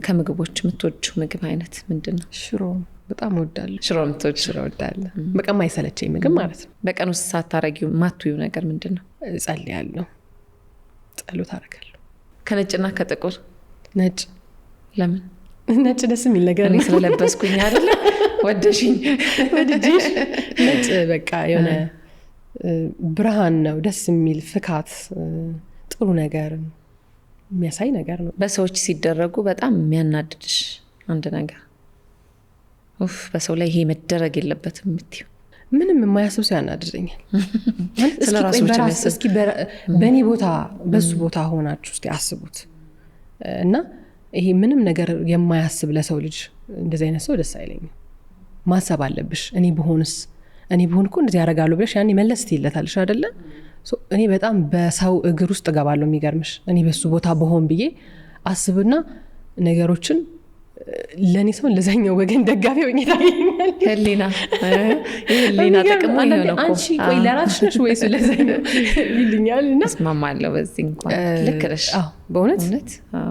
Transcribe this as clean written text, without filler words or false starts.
ከምግቦች የምትወጂው ምግብ አይነት ምንድነው? ሽሮ በጣም እወዳለሁ። ሽሮ የምትወጂው? ሽሮ እወዳለሁ። በቃ የማይሰለቸኝ ምግብ ማለት ነው። በቀን ውስጥ ሳታረጊው ማትዩ ነገር ምንድነው? እጸልያለሁ፣ ጸሎት አደርጋለሁ። ከነጭና ከጥቁር? ነጭ። ለምን? ነጭ ደስ የሚል ነገር ነው። ስለለበስኩኝ አይደል? ወደሽኝ ወደጂሽ። ነጭ በቃ የሆነ ብርሃን ነው፣ ደስ የሚል ፍካት፣ ጥሩ ነገር የሚያሳይ ነገር ነው። በሰዎች ሲደረጉ በጣም የሚያናድድሽ አንድ ነገር? በሰው ላይ ይሄ መደረግ የለበትም የምትይው? ምንም የማያስብ ሰው ያናድደኛል። ስለራሱ ብቻ የሚያስብ። እስኪ በእኔ ቦታ በሱ ቦታ ሆናችሁ እስኪ አስቡት። እና ይሄ ምንም ነገር የማያስብ ለሰው ልጅ እንደዚህ አይነት ሰው ደስ አይለኝም። ማሰብ አለብሽ። እኔ ብሆን እኮ እንደዚህ ያደርጋለሁ ብለሽ ያኔ መለስ ትይለታለሽ አይደለ? እኔ በጣም በሰው እግር ውስጥ እገባለሁ። የሚገርምሽ እኔ በሱ ቦታ በሆን ብዬ አስብና ነገሮችን ለኔ ሰው ለዛኛው ወገን ደጋፊ ሆኜ ታገኛል። ህሊና ጥቅም ነው ነው እኮ። አንቺ ቆይ ለራስሽ ነሽ ወይስ ለዛኛው ይልኛል? እና እስማማለሁ በዚህ እንኳን ልክ ነሽ። በእውነት